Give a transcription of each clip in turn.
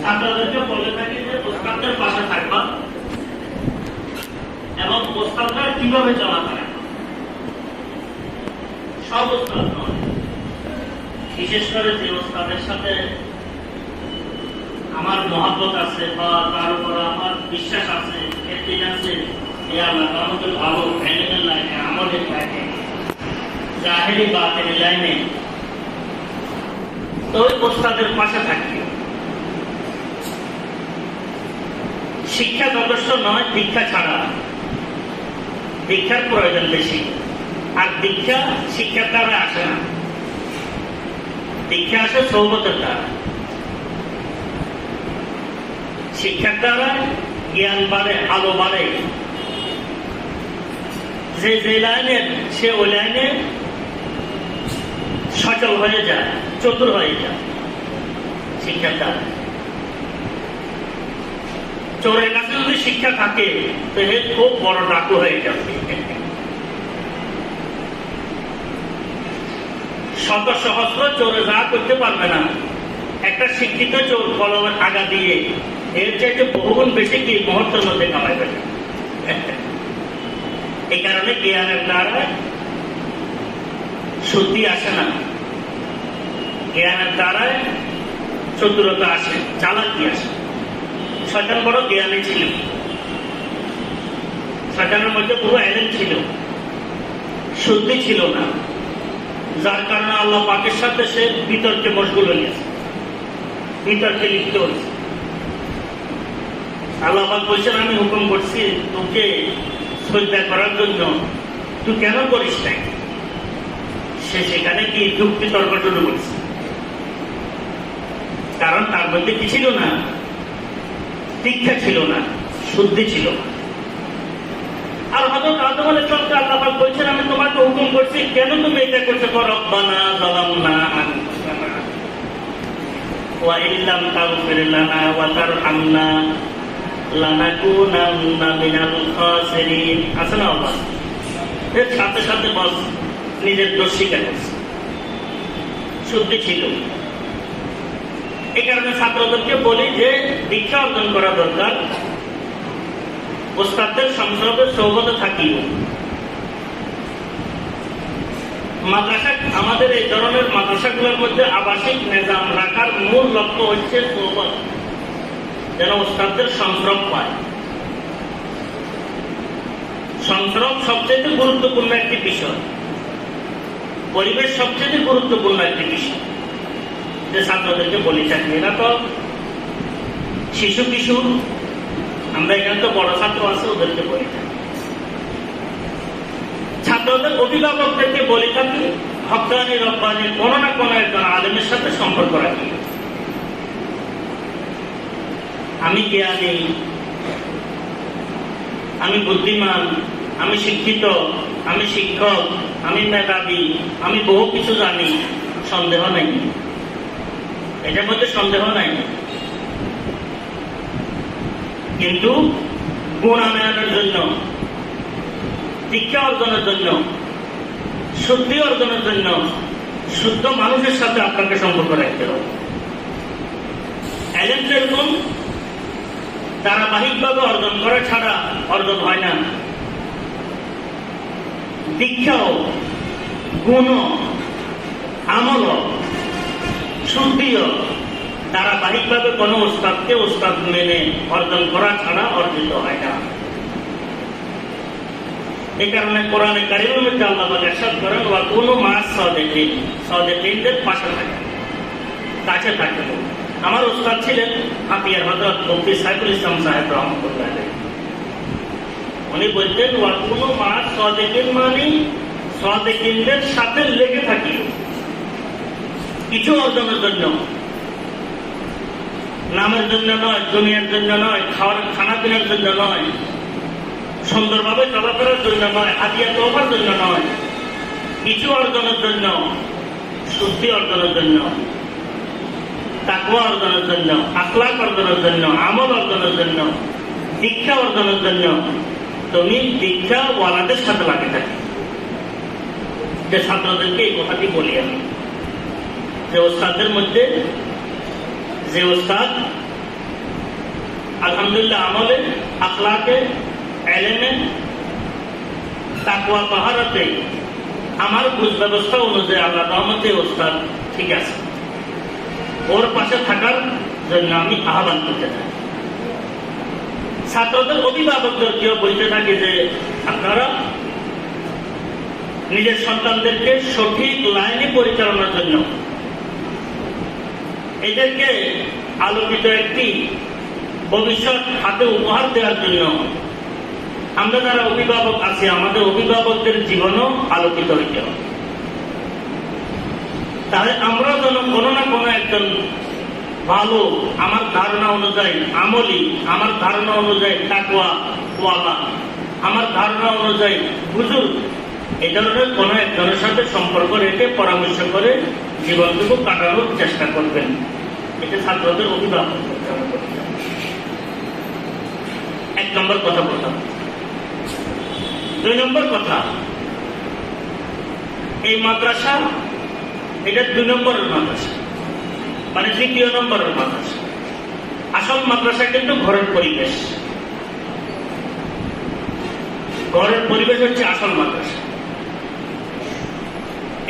ছাত্রদেরকে বলে থাকি যে ওস্তাদের পাশে থাকবা এবং ওস্তাদরা কিভাবে চলাফেরা করে। সব ওস্তাদ নয়, বিশেষ করে যে ওস্তাদের সাথে আমার মহব্বত আছে বা তার উপর আমার বিশ্বাস আছে, একিন আছে, আমাদের ভালো ফ্যামিলির লাইনে, আমাদের লাইনে, জাহেরি বাতিল লাইনে, তো ওই ওস্তাদের পাশে থাকি। শিক্ষা যথেষ্ট নয়, দীক্ষা ছাড়া। দীক্ষার প্রয়োজন বেশি, আর দীক্ষা শিক্ষার দ্বারা আসে না, দীক্ষা আসে সৌবতের দ্বারা। শিক্ষার দ্বারা জ্ঞান বাড়ে, আলো বাড়ে। যে লাইনের সে ওই লাইনে সচল হয়ে যায়, চতুর হয়ে যায় শিক্ষার দ্বারা। চোরের কাছে যদি শিক্ষা থাকে তো হে খুব বড় ডাকু হয়ে যাবে। শত সহস্র চোরে যা করতে পারবে না, একটা শিক্ষিত চোর কলমের আগা দিয়ে এর চাইতে বহুগুণ বেশি কি মুহূর্তের মধ্যে কামাই করে। এই কারণে জ্ঞানের দ্বারা শুদ্ধি আসে না, জ্ঞানের দ্বারা চতুরতা আসে, চালাকি আসে। শয়তান বড় জ্ঞানী ছিল, শয়তানের মধ্যে পুরো এলেম ছিল, শুদ্ধি ছিল না, যার কারণে আল্লাহ পাকের সাথে সে বিতর্কে মশগুল হয়েছে, বিতর্কে লিপ্ত হয়েছে। আল্লাহ পাক বলছেন আমি হুকুম করছি তোকে সজদা করার জন্য, তুই কেন করিস নাই? সে সেখানে কি যুক্তি তর্ক শুরু করছে, কারণ তার মধ্যে কি ছিল না? দীক্ষা ছিল না, শুদ্ধি ছিল না। আর হযরত আদম আলাইহিস সালামকে আল্লাহ পাক বলছেন আমি তোমাকে হুকুম করছি, কেন তুমি এটা করছো? রব্বানা যালামনা আনফুসানা ওয়া ইল্লাম তাগফির লানা ওয়া তারহামনা লানাকুনান্না মিনাল খাসিরিন। আছে না আল্লাহ? এর সাথে সাথে বস নিজের দোষ স্বীকার করছে, শুদ্ধি ছিল। এই কারণে ছাত্রদেরকে বলি যে দীক্ষা অর্জন করা দরকার, ওস্তাদদের সংসর্গে সৌগতে থাকিও। মাদ্রাসা, আমাদের এই ধরনের মাদ্রাসাগুলোর মধ্যে আবাসিক নিজাম রাখার মূল লক্ষ্য হচ্ছে সৌগত, যেন ওস্তাদদের সংসর্গ পায়। সংসর্গ সবচেয়ে গুরুত্বপূর্ণ একটি বিষয়, পরিবেশ সবচেয়ে গুরুত্বপূর্ণ একটি বিষয়। যে ছাত্রদেরকে বলি থাকি, এরা তো শিশু কিশোর, আমরা এখানে তো বড় ছাত্র আছে, ওদেরকে বলি থাকি। ছাত্রদের অভিভাবকদেরকে বলি থাকি হক্কানি রব্বানি কোনো না কোনো একজন আলেমের সাথে সম্পর্ক রাখি। আমি জ্ঞানী, আমি বুদ্ধিমান, আমি শিক্ষিত, আমি শিক্ষক, আমি মেধাবী, আমি বহু কিছু জানি, সন্দেহ নেই, এটার মধ্যে সন্দেহ নাই। কিন্তু গুণায়নের জন্য, দীক্ষা অর্জনের জন্য, শুদ্ধি অর্জনের জন্য শুদ্ধ মানুষের সাথে আপনাকে সম্পর্ক রাখতে হবে। এলেম যেরকম ধারাবাহিকভাবে অর্জন করা ছাড়া অর্জন হয় না, দীক্ষাও, গুণ, আমল, শুদ্ধিও ধারাবাহিকভাবে কোনো ওস্তাদকে ওস্তাদ মেনে অর্জন করা ছাড়া অর্জিত হয় না। এই কারণে কোরআনে কারীমের মধ্যে আল্লাহ পাক ইরশাদ করেন ওয়া কুনু মা'আস সাদিকিন, সাদিকিনদের পাশে থাকেন, কাছে থাকেন। আমার ওস্তাদ ছিলেন হাতিয়ার হযরত মুফতি সাইফুল ইসলাম সাহেব রাহমাতুল্লাহ আলাইহি। উনি বলতেন ওয়া কুনু মা'আস সাদিকিন, মানে সাদিকিনদের সাথে লেগে থাকি কিছু অর্জনের জন্য, নামের জন্য নয়, দুনিয়ার জন্য নয়, খানা পিনার জন্য নয়, সুন্দরভাবে চলাফেরার জন্য নয়, হাদিয়া তোফার জন্য নয়, কিছু অর্জনের জন্য, শুদ্ধি অর্জনের জন্য, তাকওয়া অর্জনের জন্য, আখলাক অর্জনের জন্য, আমল অর্জনের জন্য, দীক্ষা অর্জনের জন্য তুমি দীক্ষা ওয়ালাদের সাথে লাগে থাকি। যে ছাত্রদেরকে এই কথাটি বলি আমি, যে ওস্তাদের মধ্যে যে ওস্তাদ আলহামদুলিল্লাহ আমলে, আখলাকে, এলেমে, তাকওয়া তাহারাতে আমার বুঝ ব্যবস্থা অনুযায়ী আল্লাহ রহমতে ওস্তাদ ঠিক আছে। ওর পাশে থাকার জন্য আমি আহ্বান করতে চাই। ছাত্রদের অভিভাবকদেরকেও বলতে থাকি যে আপনারা নিজের সন্তানদেরকে সঠিক লাইনে পরিচালনার জন্য, এদেরকে আলোকিত একটি ভবিষ্যৎ হাতে উপহার দেওয়ার জন্য আমরা যারা অভিভাবক আছি, আমাদের অভিভাবকদের জীবনও আলোকিত হইতে হবে। তাহলে আমরা যেন কোনো না কোনো একজন ভালো, আমার ধারণা অনুযায়ী আমলি, আমার ধারণা অনুযায়ী তাকওয়া ওয়ালা, আমার ধারণা অনুযায়ী বুজুর্গ, এই ধরনের কোনো একজনের সাথে সম্পর্ক রেখে পরামর্শ করে জীবনটুকু কাটানোর চেষ্টা করবেন। এটা ছাত্রদের অভিভাবক। এক নম্বর কথা বললাম। 2 নম্বর কথা, এই মাদ্রাসা এটা 2 নম্বরের মাদ্রাসা, মানে 3য় নম্বরের মাদ্রাসা। আসল মাদ্রাসা কিন্তু ঘরের পরিবেশ। ঘরের পরিবেশ হচ্ছে আসল মাদ্রাসা।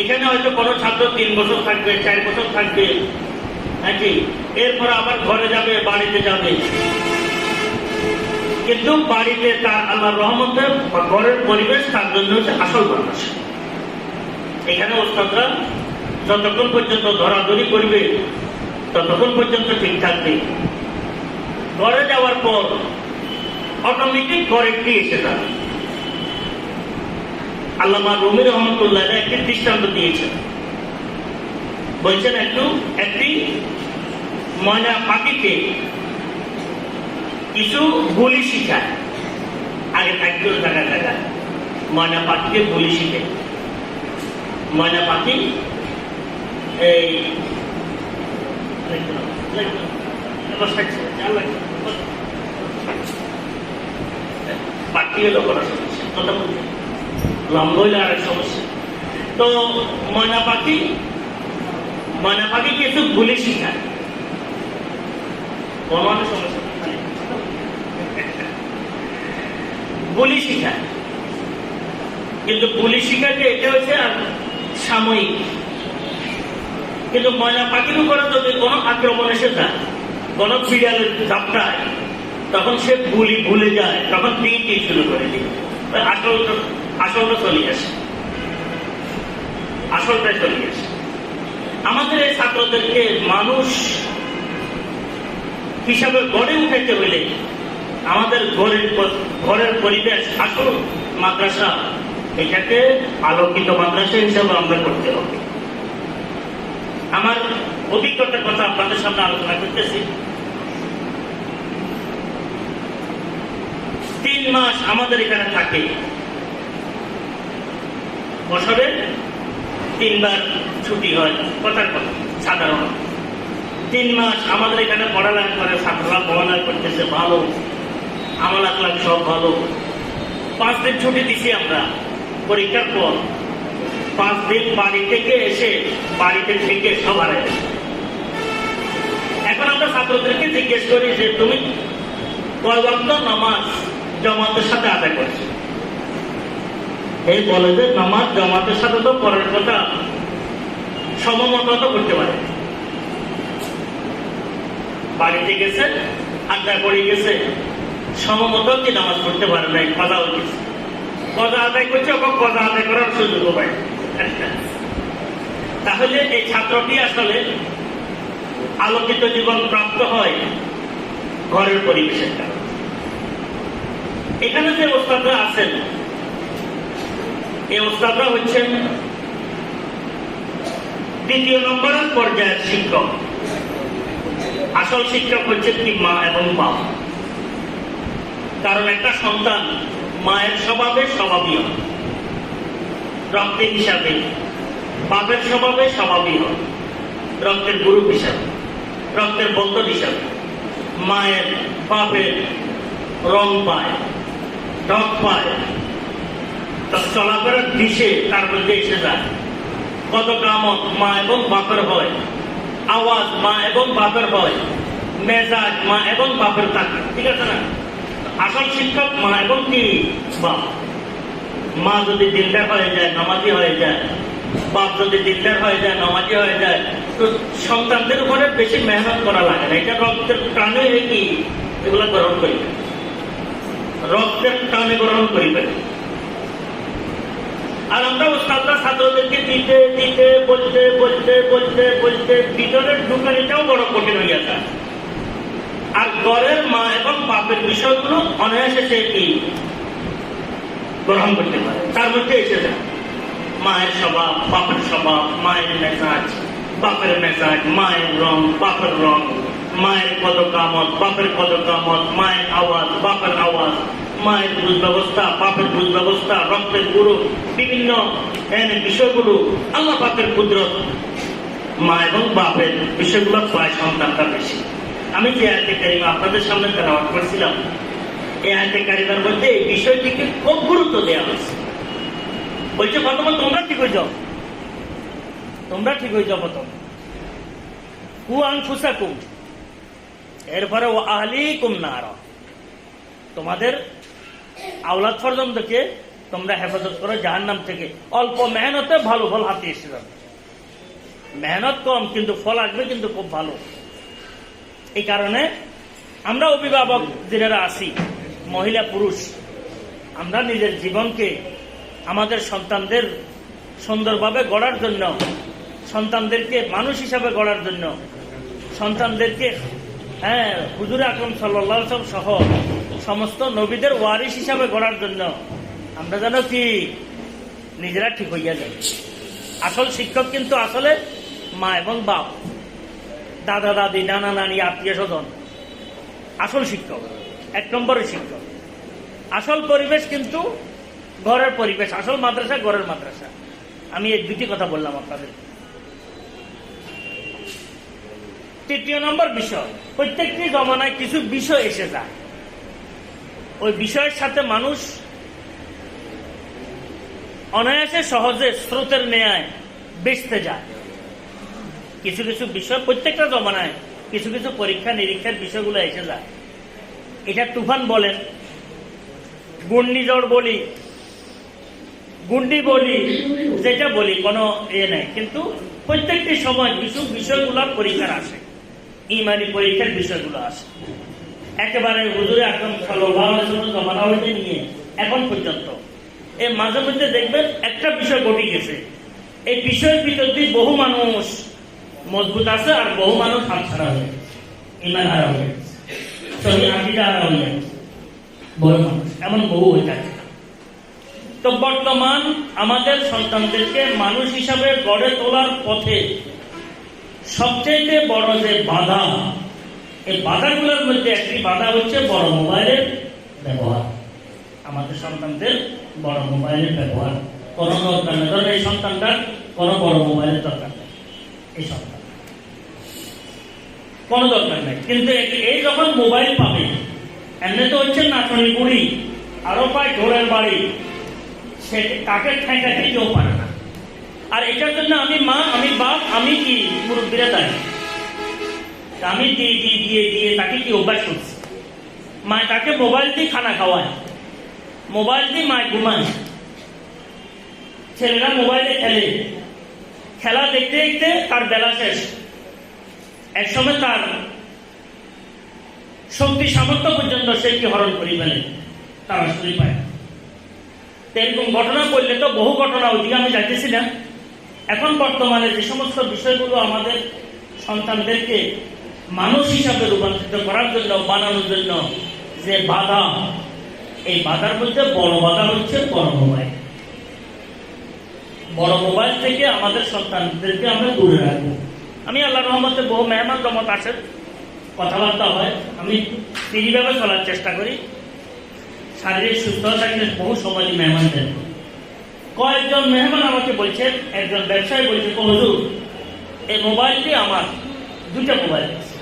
এখানে হয়তো কোনো ছাত্র 3 বছর থাকবে, 4 বছর থাকবে, নাকি এরপর আবার ঘরে যাবে, বাড়িতে যাবে, কিন্তু বাড়িতে তার আল্লাহর রহমতে ঘরের পরিবেশ তার জন্য হচ্ছে আসল মাদ্রাসা। এখানে ওস্তাদরা যতক্ষণ পর্যন্ত ধরাধরি করবে ততক্ষণ পর্যন্ত ঠিক থাকবে। ঘরে যাওয়ার পর অটোমেটিক ঘরে কি এসে যাবে। আল্লামা রুমি রহমতুল্লাহ একটি দৃষ্টান্ত দিয়েছেন, বলছেন একটি ময়না পাখিকে কিছু বুলি শিখায়। আগে থাকতো জায়গায় জায়গায় ময়না পাখিকে বুলি শিখে। ময়না পাখি এই পাখি হলো করার সমস্যা, লম্বা হইলে আরেক সমস্যা। তো ময়না পাখি কিছু বুলি শিখায়। কোনো সমস্যা বুলি শিখায়, কিন্তু বুলি শিখাকে এটা হচ্ছে সাময়িক। কিন্তু ময়না পাখির উপরে যদি কোনো আক্রমণ এসে যায়, কোনো বিড়ালের ঝাপটায়, তখন সে বুলি ভুলে যায়, তখন টি শুরু করে দিবে। আসলটা চলে আসে, আসলটাই চলে আসে। আমাদের এই ছাত্রদেরকে মানুষ হিসাবে গড়ে উঠাইতে হইলে আমাদের ঘরের পরিবেশ আসল মাদ্রাসা, এটাকে আলোকিত মাদ্রাসা হিসাবে আমরা করতে হবে। আমার অভিজ্ঞতার কথা আপনাদের সামনে আলোচনা করতেছি। 3 মাস আমাদের এখানে থাকে, বছরে 3 বার ছুটি হয়, কথার কথা সাধারণ। 3 মাস আমাদের এখানে পড়ালেখা করে, ছাত্ররা পড়ালেখা করতেছে ভালো, আমল আখলাক সব ভালো। 5 দিন ছুটি দিছি আমরা পরীক্ষার পর। 5 দিন বাড়ি থেকে এসে বাড়িতে থেকে সবার এখন আমরা ছাত্রদেরকে জিজ্ঞেস করি যে তুমি কয় ওয়াক্ত নামাজ জামাতের সাথে আদায় করছো? এই বলে যে নামাজ জামাতের সাথে তো পরের কথা, সমমত তো করতে পারে। বাড়িতে গেছে, আড্ডা করে গেছে, সমমত কি নামাজ পড়তে পারে নাই, কথা হয়েছে, কথা আদায় করছে, ওকে কথা আদায় করার সুযোগ পায়। তাহলে এই ছাত্রটি আসলে আলোকিত জীবন প্রাপ্ত হয় ঘরের পরিবেশের কারণে। এখানে যে ওস্তাদরা আছেন, এই ওস্তাদরা হচ্ছেন 2য় নম্বরের পর্যায়ের শিক্ষক। আসল শিক্ষক হচ্ছে কি মা এবং বাপ। কারণ একটা সন্তান মায়ের স্বভাবে স্বভাবই হয়, রক্তের হিসাবে, বাপের স্বভাবে স্বভাবই হয়, রক্তের গুরু হিসাবে, রক্তের বন্ধন হিসাবে। মায়ের বাপের রং পায়, ঢক পায়, চলাফেরার দিশে তার মধ্যে এসে যায়। কত কামত মা এবং বাপের হয়, আওয়াজ মা এবং বাপের হয়, মেজাজ মা এবং বাপের থাকে, ঠিক আছে না? আসল শিক্ষক মা এবং কি বাপ। মা যদি দিলদার হয়ে যায়, নামাজি হয়ে যায়, বাপ যদি দিলদার হয়ে যায়, নামাজি হয়ে যায়, তো সন্তানদের উপরে বেশি মেহনত করা লাগে না। এটা রক্তের টানে কি এগুলা গ্রহণ করিবে, রক্তের টানে গ্রহণ করিবে। আর আমরা ওস্তাদরা ছাত্রদেরকে দিতে দিতে বলতে বলতে বলতে বলতে ভিতরের ঢুকানিটাও বড় কঠিন হইয়া যায়। আর ঘরের মা এবং বাপের বিষয়গুলো অনায়াসে সে কি গ্রহণ করতে পারে, তার মধ্যে এসে যায় মায়ের স্বভাব, বাপের স্বভাব, মায়ের মেজাজ, বাপের মেজাজ, মায়ের রং, বাপের রং, মায়ের কদকামত, বাপের কদকামত, মায়ের আওয়াজ, বাপের আওয়াজ, মায়ের বুঝ ব্যবস্থা, বাপের বুঝ ব্যবস্থা, রক্তের গুরু, বিভিন্ন বিষয়গুলো আল্লাহ বাপের কুদরত। মা এবং বাপের বিষয়গুলো প্রায় সন্তানটা বেশি। আমি যে আয়াতে কারিমা আপনাদের সামনে তেলাওয়াত করেছিলাম, এই আয়াতে কারিমার মধ্যে এই বিষয়টিকে খুব গুরুত্ব দেওয়া হয়েছে। বলছে প্রথমে তোমরা ঠিক হয়ে যাও, তোমরা ঠিক হয়ে যাও প্রথম। কু আনফুসাকুম, এরপরে ও আহলিকুম নারা, তোমাদের আওলাদ ফরজন্দকে তোমরা হেফাজত করো জাহান্নাম থেকে। অল্প মেহনতে ভালো ফল হাতে এসে যাবে। মেহনত কম কিন্তু ফল আসবে কিন্তু খুব ভালো। এই কারণে আমরা অভিভাবক যারা আছি, মহিলা পুরুষ, আমরা নিজের জীবনকে আমাদের সন্তানদের সুন্দরভাবে গড়ার জন্য, সন্তানদেরকে মানুষ হিসাবে গড়ার জন্য, সন্তানদেরকে হুজুর আকরাম সাল্লাল্লাহু আলাইহি ওয়াসাল্লাম সহ সমস্ত নবীদের ওয়ারিস হিসাবে গড়ার জন্য আমরা যেন কি নিজেরা ঠিক হইয়া যাই। আসল শিক্ষক কিন্তু আসলে মা এবং বাপ, দাদা দাদি, নানা নানি, আত্মীয় স্বজন আসল শিক্ষক, এক নম্বরের শিক্ষক। আসল পরিবেশ কিন্তু ঘরের পরিবেশ, আসল মাদ্রাসা ঘরের মাদ্রাসা। আমি এই দুটি কথা বললাম আপনাদের। তৃতীয় নম্বর বিষয়, প্রত্যেকটি জমানায় কিছু বিষয় এসে যায়, ওই বিষয়ের সাথে মানুষ অনায়াসে সহজে স্রোতের ন্যায় বেচতে যায়। কিছু কিছু বিষয় প্রত্যেকটা জমানায় কিছু কিছু পরীক্ষা নিরীক্ষার বিষয়গুলো এসে যায়। এটা তুফান বলেন, ঘূর্ণিঝড় বলি, গুন্ডি বলি, যেটা বলি কোনো নেই, কিন্তু প্রত্যেকটি সময় কিছু বিষয়গুলো পরীক্ষার আসে, ইমানি পরীক্ষার বিষয়গুলো আসে। একেবারে হুজুরে আকরাম সাল্লাল্লাহু আলাইহি ওয়াসাল্লাম জমানা হইতে নিয়ে এখন পর্যন্ত এই মাঝে মধ্যে দেখবেন একটা বিষয় ঘটে গেছে, এই বিষয়ের ভিতর দিয়ে বহু মানুষ মজবুত আছে আর বহু মানুষ হাতছাড়া হয়ে গেছে, ইমান হারা হয়ে গেছে, সহি আকীদা হারা হয়ে গেছে, বহু মানুষ এমন বহু হয়ে থাকে। তো বর্তমান আমাদের সন্তানদেরকে মানুষ হিসাবে গড়ে তোলার পথে সবচেয়ে বড় যে বাধা, এই বাধাগুলোর মধ্যে একটি বাধা হচ্ছে বড় মোবাইলের ব্যবহার। আমাদের সন্তানদের বড় মোবাইলের ব্যবহার কোনো দরকার নেই। ধরেন এই সন্তানটার কোনো বড় মোবাইলের দরকার নেই, এই সন্তান কোনো দরকার নেই, কিন্তু এই যখন মোবাইল পাবে, এমনি তো হচ্ছে নাচনি বুড়ি, আরো পায় ঢোলের বাড়ি, সে কাকে ঠেকাতে কেউ পারে না। আর এটার জন্য আমি মা, আমি বাপ, আমি কি মুরব্বীরা দায়ী। আমি দিয়ে দিয়ে দিয়ে দিয়ে তাকে কি অভ্যাস করছি, মায় তাকে মোবাইল দিয়ে খানা খাওয়ায়, মোবাইল দিয়ে মায় ঘুমায়, ছেলেরা মোবাইলে খেলে, খেলা দেখতে দেখতে তার বেলা শেষ, একসময় তার শক্তি সামর্থ্য পর্যন্ত সে কি হরণ করি ফেলে, তার আসলেই পায়। এরকম ঘটনা করলে তো বহু ঘটনা, ওইদিকে আমি যাইতেছিলাম। এখন বর্তমানে যে সমস্ত বিষয়গুলো আমাদের সন্তানদেরকে মানুষ হিসাবে রূপান্তরিত করার জন্য, বানানোর জন্য যে বাধা, এই বাধার মধ্যে বড় বাধা হচ্ছে বড় মোবাইল। বড় মোবাইল থেকে আমাদের সন্তানদেরকে আমরা দূরে রাখবো। আমি আল্লাহর রহমতে বহু মেহমান জমত আসেন, কথাবার্তা হয়, আমি ফ্রিভাবে চলার চেষ্টা করি, শারীরিক সুস্থতা থাকলে বহু সময় মেহমান দেন। কয়েকজন মেহমান আমাকে বলছেন, একজন ব্যবসায়ী বলছে, হুজুর এই মোবাইলটি আমার, দুটা মোবাইল আছে,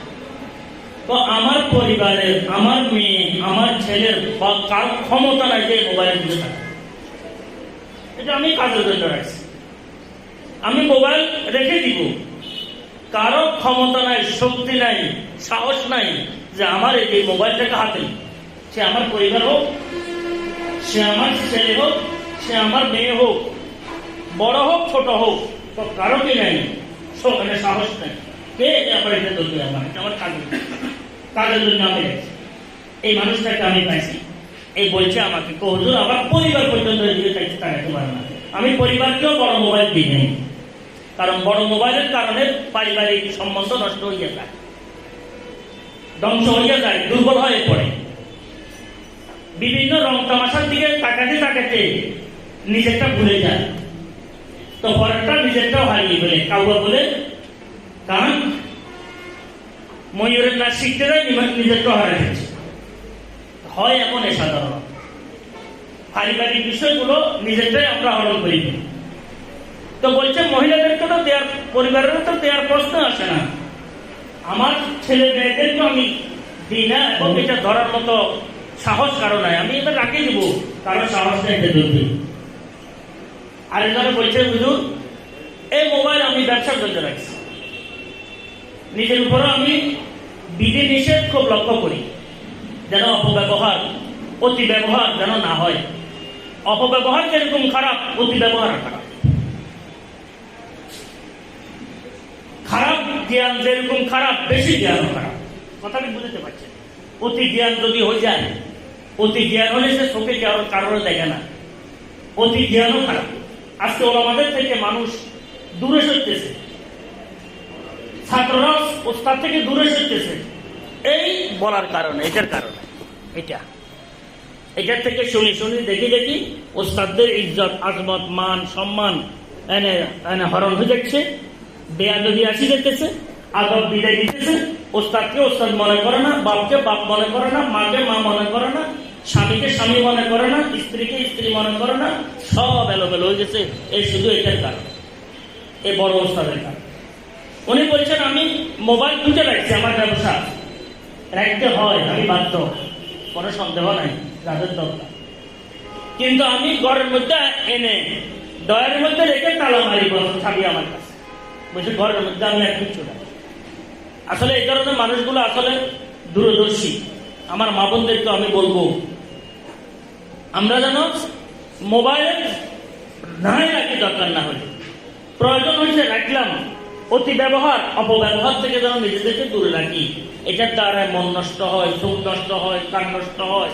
তো আমার পরিবারের, আমার মেয়ে, আমার ছেলের বা কারো ক্ষমতা নাই যে মোবাইলের দিকে থাকে। এটা আমি কাজের জন্য রাখছি, আমি মোবাইল রেখে দিব, কারো ক্ষমতা নাই, শক্তি নাই, সাহস নাই যে আমার এই মোবাইলটাকে হাতে, সে আমার পরিবার হোক, সে আমার ছেলে হোক, সে আমার মেয়ে হোক, বড় হোক ছোট হোক, তো কারো কি নাই, সাহস নাই। কে আমার এটা ধরবে? আমার কাজের জন্য আমি গেছি, এই মানুষটাকে আমি পাইছি। এই বলছে আমাকে, হুজুর আমার পরিবার পর্যন্ত দিকে চাইতে তাকাতে পারে না। আমি পরিবারকেও বড় মোবাইল দিই নাই, কারণ বড় মোবাইলের কারণে পারিবারিক সম্বন্ধ নষ্ট হইয়া যায়, ধ্বংস হইয়া যায়, দুর্বল হয়ে পড়ে। বিভিন্ন রং তামাশার দিকে তাকাতে তাকাতে নিজেরটা ভুলে যায়, তো পরেরটা নিজেরটাও হারিয়ে ফেলে। কাউকে বলে কারণ ময়ূরের নাচ শিখতে যায়, নিজেরটাও হারিয়ে ফেলছে। হয় এমন সাধারণ পারিবারিক বিষয়গুলো নিজেরটাই আমরা হরণ করি। তো বলছে মহিলাদেরকে তো দেওয়ার, পরিবারেরও তো দেওয়ার প্রশ্ন আসে না, আমার ছেলে মেয়েদেরকে আমি দিই না, এবং এটা ধরার মতো সাহস কারো নাই, আমি এটা রাখি দিব, কারো সাহস নেই এটা ধরতে। আরেকজনে বলছে হুজুর এই মোবাইল আমি ব্যবসার জন্য রাখছি, নিজের উপরও আমি বিধি নিষেধ খুব লক্ষ্য করি, যেন অপব্যবহার, অতি ব্যবহার যেন না হয়। অপব্যবহার যেরকম খারাপ, অতি ব্যবহার খারাপ। খারাপ জ্ঞান যেরকম খারাপ, বেশি জ্ঞানও খারাপ। কথাটি বুঝতে পারছেন? অতি জ্ঞান যদি হয়ে যায়, অতি জ্ঞান হলে সে চোখে কারোর দেখে না, অতি জ্ঞানও খারাপ। আজকে ওলামাদের থেকে মানুষ দূরে সরতেছে, ছাত্ররা ওস্তাদ থেকে দূরে সরতেছে, এই বলার কারণে, এটার কারণে। এটার থেকে শুনি শুনি দেখি দেখি ওস্তাদদের ইজ্জত, আজমত, মান, সম্মান এনে হরণ হয়ে যাচ্ছে, বেয়াদবি আসি যেতেছে, আদব বিদায় দিতেছে। ওস্তাদকে ওস্তাদ মনে করে না, বাপকে বাপ মনে করে না, মাকে মা মনে করে না, স্বামীকে স্বামী মনে করে না, স্ত্রীকে স্ত্রী মনে করে না, সব এলোমেলো হয়ে গেছে। এই শুধু এটার কারণ, এই বড় ওস্তাদের কারণ। উনি বলছেন আমি মোবাইল দুটো রাখছি, আমার ব্যবসা রাখতে হয়, আমি বাধ্য, কোনো সন্দেহ নাই, যাদের দরকার। কিন্তু আমি ঘরের মধ্যে এনে ডয়ের মধ্যে রেখে তালা মারি, ছাবি আমার কাছে, বলছে ঘরের মধ্যে আমি এক কিছু না। আসলে এই ধরনের মানুষগুলো আসলে দূরদর্শী। আমার মা বোনদেরকে আমি বলবো, আমরা যেন মোবাইল নাই রাখি, দরকার না হলে, প্রয়োজন হয়েছে রাখলাম, অতি ব্যবহার, অপব্যবহার থেকে যেন নিজেদেরকে দূরে রাখি। এটার দ্বারা মন নষ্ট হয়, চোখ নষ্ট হয়, কান নষ্ট হয়,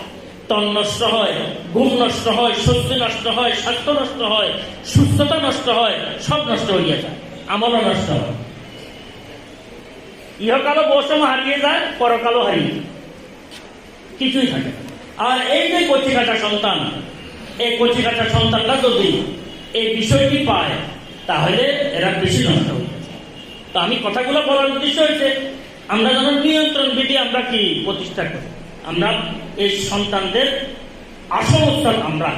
তন নষ্ট হয়, ঘুম নষ্ট হয়, শক্তি নষ্ট হয়, স্বাস্থ্য নষ্ট হয়, সুস্থতা নষ্ট হয়, সব নষ্ট হইয়া যায়, আমলও নষ্ট হয়। ইহকালও বসম হারিয়ে যায়, পরকালও হারিয়ে যায়, কিছুই থাকে। আর এই যে কচি কাঁচা সন্তান, এই কচি কাঁচা সন্তানরা যদি এই বিষয়টি পায়, তাহলে এরা বেশি নষ্ট হয়ে যায়। তো আমি কথাগুলো বলার উদ্দেশ্য হয়েছে, আমরা যেন নিয়ন্ত্রণ বিধি আমরা কি প্রতিষ্ঠা করি। আমরা এই সন্তানদের আসল উত্তর, আমরা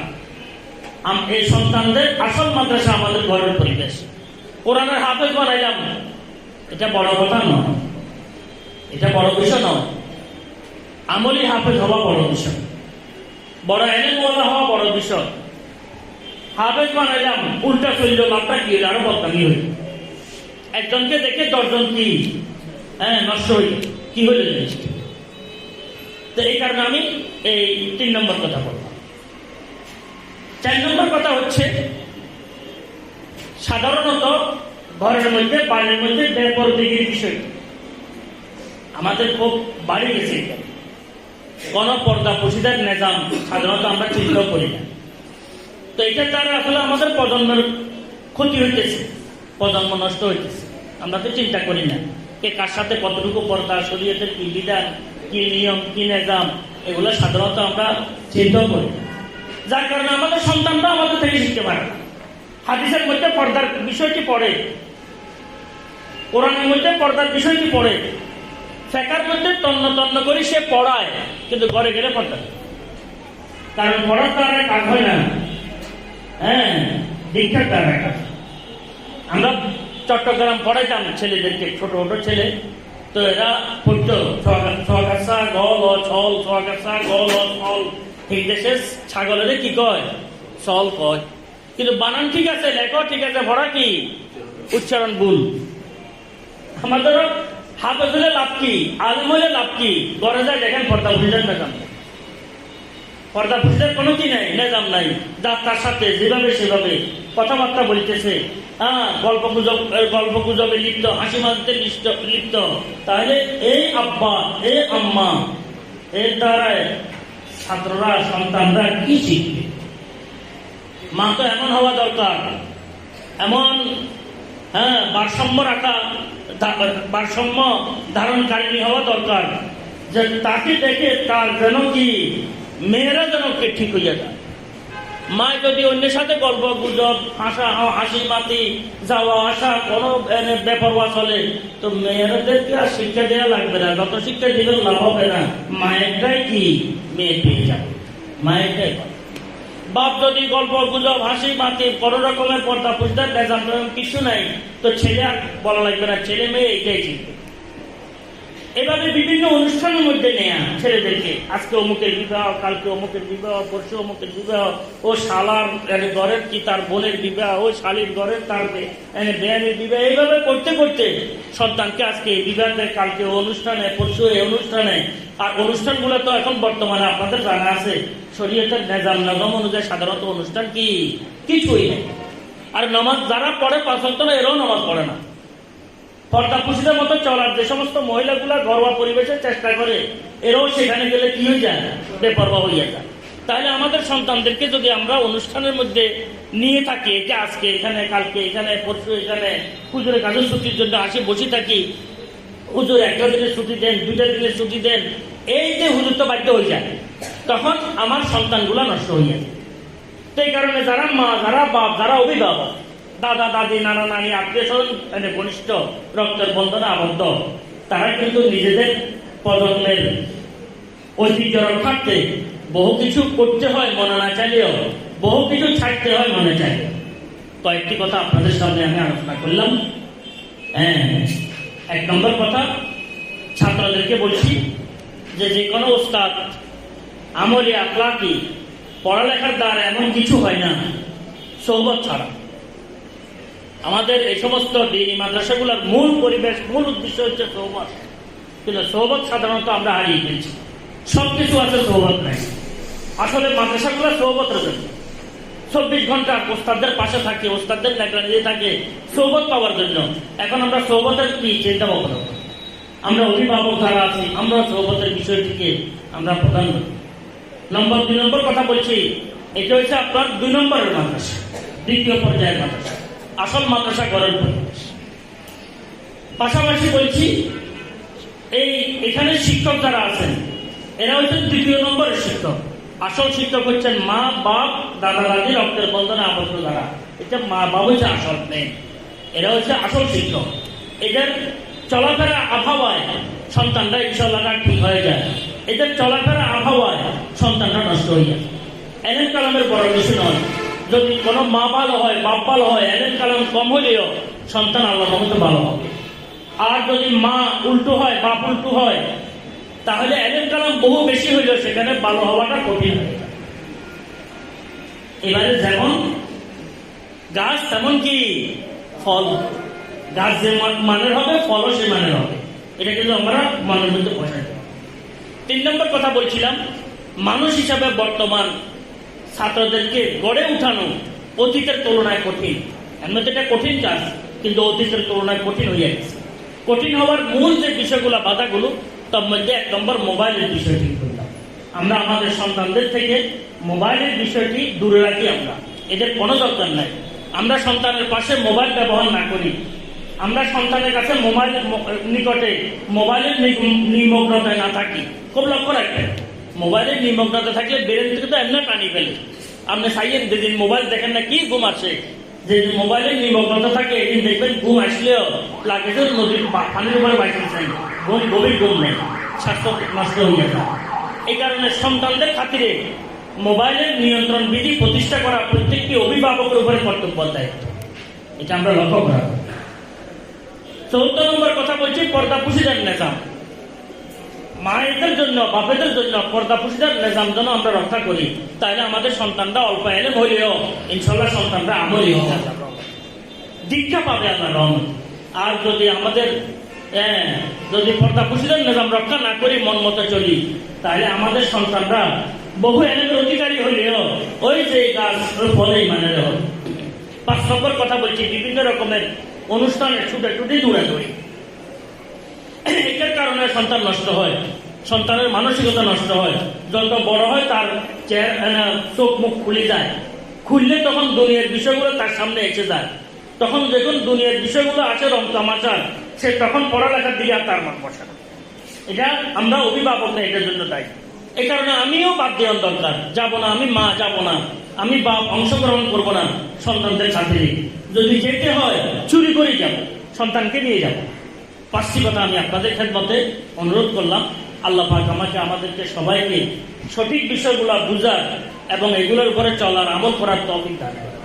এই সন্তানদের আসল মাদ্রাসা আমাদের ঘরের পরিবেশ। কোরআনের হাফেজ বানাইলাম, এটা বড় কথা নয়, এটা বড় বিষয় নয়। আমলি হাফেজ হওয়া বড় বিষয়, বড় এলেমওয়ালা হওয়া বড় বিষয়। হাফেজ বানাইলাম, উল্টা চলল, লাভটা কি হইল, আরো বদনামি হইল। একজনকে দেখে 10 জন কি নষ্ট হইল, কি হইল জিনিসটা। তো এই কারণে আমি এই 3 নম্বর কথা বললাম। 4 নম্বর কথা হচ্ছে, সাধারণত ঘরের মধ্যে, বাড়ির মধ্যে বেপরদিগির বিষয় আমাদের খুব বাড়ি গেছে। গণপর্দা পশিদার নিজাম সাধারণত আমরা চিন্তাও করি না। তো এটার দ্বারা আসলে আমাদের প্রজন্মের ক্ষতি হইতেছে, প্রজন্ম নষ্ট হইতেছে, আমরা তো চিন্তা করি না। কে কার সাথে কতটুকু পর্দা, শরীয়তের কি বিধান, কি নিয়ম, কি নিজাম, এগুলো সাধারণত আমরা চিন্তাও করি না। যার কারণে আমাদের সন্তানরা আমাদের থেকে শিখতে পারে না। হাদিসের মধ্যে পর্দার বিষয়টি পড়ে, কোরআনের মধ্যে পর্দার বিষয়টি পড়ে, ফেকার মধ্যে তন্ন তন্ন করে সে পড়ায়, কিন্তু ঘরে গেলে পর্দা। কারণ পড়ার দ্বারা কাজ হয় না, দীক্ষার দ্বারা কাজ। আমরা চট্টগ্রাম পড়াইতাম ছেলেদেরকে, ছোট ছোট ছেলে, তো এরা পড়তো ছগাছা গল ছল, ছগাছা গল ছল। ঠিক দেশে ছাগলের কি কয়, চল কয়, কিন্তু বানান ঠিক আছে, লেখো ঠিক আছে, পড়া কি উচ্চারণ ভুল। আমাদেরও হাফেজ হলে লাভ কি, আলেম হলে লাভ কি? ঘরে যায় দেখেন পর্দা পুরুষের নিজাম, পর্দা পুরুষের কোনো কি নাই, নিজাম নাই। যার তার সাথে যেভাবে সেভাবে কথাবার্তা বলতেছে, গল্প গুজবে লিপ্ত, হাসি মাঝতে লিপ্ত। তাহলে এই আব্বা, এই আম্মা, এর দ্বারায় ছাত্ররা, সন্তানরা কি শিখবে? মা তো এমন হওয়া দরকার, এমন ভারসাম্য রাখা, ভারসাম্য ধারণকারিণী হওয়া দরকার, যে তাকে দেখে তার যেন কি মেয়েরা যেন ঠিক হইয়া যায়। মা যদি অন্যের সাথে গল্প গুজব, হাসি মাতি, যাওয়া আসা কোনো বেপরোয়া চলে, তো মেয়েরাদেরকে আর শিক্ষা দেওয়া লাগবে না, যত শিক্ষা দিলেও লাভ হবে না। মায়েরটাই কি মেয়ে পেয়ে যাবে, মায়েরটাই। বাপ যদি গল্প গুজব, হাসি মাতি, কোনো রকমের পর্দা পুজদার নিজাম কিছু নাই, তো ছেলে আর বলা লাগবে না, ছেলে মেয়ে এইটাই শিখবে। এভাবে বিভিন্ন অনুষ্ঠানের মধ্যে নেয়া ছেলেদেরকে, আজকে অমুকের বিবাহ, কালকে অমুকের বিবাহ, পরশু অমুকের বিবাহ, ও শালার ঘরের কি তার বোনের বিবাহ, ও শালির ঘরের তার বেয়ানের বিবাহ, এইভাবে করতে করতে সন্তানকে আজকে এই বিবাহে, কালকে অনুষ্ঠানে, পরশু এই অনুষ্ঠানে। আর অনুষ্ঠানগুলো তো এখন বর্তমানে আপনাদের জানা আছে, শরীয়তের নিজাম নজম অনুযায়ী সাধারণত অনুষ্ঠান কি কিছুই নেই। আর নামাজ যারা পড়ে 5 ওয়াক্ত না, এরাও নামাজ পড়ে না। পর্দা পুরুষদের মতো চলার যে সমস্ত মহিলাগুলা ঘরোয়া পরিবেশের চেষ্টা করে, এরাও সেখানে গেলে কি হয়ে যায়, বেপরোয়া হইয়া যায়। তাহলে আমাদের সন্তানদেরকে যদি আমরা অনুষ্ঠানের মধ্যে নিয়ে থাকি, এটা আজকে এখানে, কালকে এখানে, পরশু এখানে, হুজুরের কাজের ছুটির জন্য আসে বসে থাকি, হুজুর 1টা দিনের ছুটি দেন, 2টা দিনের ছুটি দেন, এই যে হুজুর তো বাধ্য হয়ে যায়, তখন আমার সন্তানগুলা নষ্ট হয়ে যায়। তো এই কারণে যারা মা, যারা বাপ, যারা অভিভাবক, দাদা দাদি, নানা নানি, আত্মীয় স্বজন, ঘনিষ্ঠ রক্তের বন্ধনে আবদ্ধ, তারা কিন্তু নিজেদের প্রজন্মের ঐতিহ্য রক্ষার্থে বহু কিছু করতে হয় মনে না চাইলেও, বহু কিছু ছাড়তে হয় মনে চাইলে। কয়েকটি কথা আপনাদের সামনে আমি আলোচনা করলাম। 1 নম্বর কথা, ছাত্রদেরকে বলছি যে কোনো ওস্তাদ আমলি আখলাকি পড়ালেখার দ্বারা এমন কিছু হয় না সোহবত ছাড়া। আমাদের এই সমস্ত দিনী মাদ্রাসাগুলোর মূল পরিবেশ, মূল উদ্দেশ্য হচ্ছে সোহবত, কিন্তু সোহবত সাধারণত আমরা হারিয়ে ফেলছি। সবকিছু আছে, সোহবত নাই। আসলে মাদ্রাসাগুলো সোহবতের জন্য 24 ঘন্টা ওস্তাদদের পাশে থাকে, ওস্তাদদের লেখালেখি থাকে সোহবত পাওয়ার জন্য। এখন আমরা সোহবতের কি চিন্তা ভাবনা, আমরা অভিভাবক যারা আছি, আমরা সোহবতের বিষয়টিকে আমরা প্রধান করি। 2 নম্বর কথা বলছি, এটা হচ্ছে আপনার 2 নম্বরের মাদ্রাসা, দ্বিতীয় পর্যায়ের মাদ্রাসা, আসল মাদ্রাসা গড়ের পরিবেশ। পাশাপাশি বলছি, এখানে শিক্ষক যারা আছেন, এরা হচ্ছেন 2 নম্বরের শিক্ষক। আসল শিক্ষক হচ্ছেন মা, বাপ, দাদা দাদি, রক্তের বন্ধনে আবদ্ধ যারা, এটা মা বাবা হচ্ছে আসল মেয়ে, এরা হচ্ছে আসল শিক্ষক। এদের চলাফেরা আবহাওয়ায় সন্তানরা ইনশাআল্লাহ ঠিক হয়ে যায়, এদের চলাফেরা আবহাওয়ায় সন্তানরা নষ্ট হয়ে যায়। এলেম কালামের বড় কিছু নয়, যদি কোনো মা ভালো হয়, বাপ ভালো হয়, এলেম কালাম কম হলেও সন্তান আল্লাহর রহমতে ভালো হবে। আর যদি মা উল্টো হয়, বাপ উল্টো হয়, তাহলে এলেম কালাম বহু বেশি হইলেও সেখানে ভালো হওয়াটা কঠিন হয়ে যায়। এবারে যেমন গাছ তেমন কি ফল, গাছ যে মানের হবে, ফলও সে মানের হবে, এটা কিন্তু আমরা মনের মধ্যে বসাই। 3 নম্বর কথা বলছিলাম, মানুষ হিসাবে বর্তমান ছাত্রদেরকে গড়ে উঠানো অতীতের তুলনায় কঠিন। এর মধ্যে এটা কঠিন কাজ, কিন্তু অতীতের তুলনায় কঠিন হয়ে গেছে। কঠিন হওয়ার মূল যে বিষয়গুলো, বাধাগুলো, তার মধ্যে 1 নম্বর মোবাইলের বিষয়টি করলাম। আমরা আমাদের সন্তানদের থেকে মোবাইলের বিষয়টি দূরে রাখি, আমরা এদের কোনো দরকার নাই। আমরা সন্তানের পাশে মোবাইল ব্যবহার না করি, আমরা সন্তানের কাছে মোবাইলের নিকটে মোবাইলের নিমগ্নতায় না থাকি। খুব লক্ষ্য রাখবেন, মোবাইলের নিমগ্নতা থাকলে ব্রেন থেকে তো এমনি টানি ফেলে। আপনি চাইয়েন যেদিন মোবাইল দেখেন না কি ঘুম আসে, যেদিন মোবাইলের নিমগ্নতা থাকে এদিন দেখবেন ঘুম আসলেও লাগে যে নদীর পানির উপরে বাইতেছেন, ঘুম গভীর ঘুম নেই, স্বাস্থ্য নষ্ট হয়ে যায়। এই কারণে সন্তানদের খাতিরে মোবাইলের নিয়ন্ত্রণ বিধি প্রতিষ্ঠা করা প্রত্যেকটি অভিভাবকের উপরে কর্তব্য দায়িত্ব, এটা আমরা লক্ষ্য করা। 14 নম্বর কথা বলছি, পর্দা পুশিদার নিজাম। মায়েদের জন্য, বাপেদের জন্য পর্দা পুশিদার নিজাম যেন আমরা রক্ষা করি, তাহলে আমাদের সন্তানরা অল্প এলেম হইলেও ইনশাল্লাহ সন্তানরা আমলি হবে, দীক্ষা পাবে আল্লাহর রহমত। আর যদি আমাদের হ্যাঁ, যদি পর্দা পুষিদের নিজাম রক্ষা না করি, মন মতো চলি, তাহলে আমাদের সন্তানরা বহু এলেমের অধিকারী হইলেও ওই যে গাছ ফলেই মানে হবে। 5 নম্বর কথা বলছি, বিভিন্ন রকমের অনুষ্ঠানে ছুটে ছুটে দৌড়াদৌড়ি, এটার কারণে সন্তান নষ্ট হয়, সন্তানের মানসিকতা নষ্ট হয়। যত বড় হয় তার চোখ মুখ খুলে যায়, খুললে তখন দুনিয়ার বিষয়গুলো তার সামনে এসে যায়। তখন যখন দুনিয়ার বিষয়গুলো আছে রং তামাশার, সে তখন পড়ালেখার দিকে আর তার মন বসে না। এটা আমরা অভিভাবক না, এটার জন্য দায়ী। এই কারণে আমিও বাদ দেওয়ার দরকার, যাব না, আমি মা যাব না, আমি বাপ অংশগ্রহণ করবো না সন্তানদের সাথে। যদি যেতে হয় চুরি করে যাব, সন্তানকে নিয়ে যাব। 5টি কথা আমি আপনাদের খেদমতে অনুরোধ করলাম। আল্লাহ পাক আমাকে আমাদেরকে সবাইকে সঠিক বিষয়গুলো বুঝার এবং এগুলোর উপরে চলার আমল করার তৌফিক দান করেন।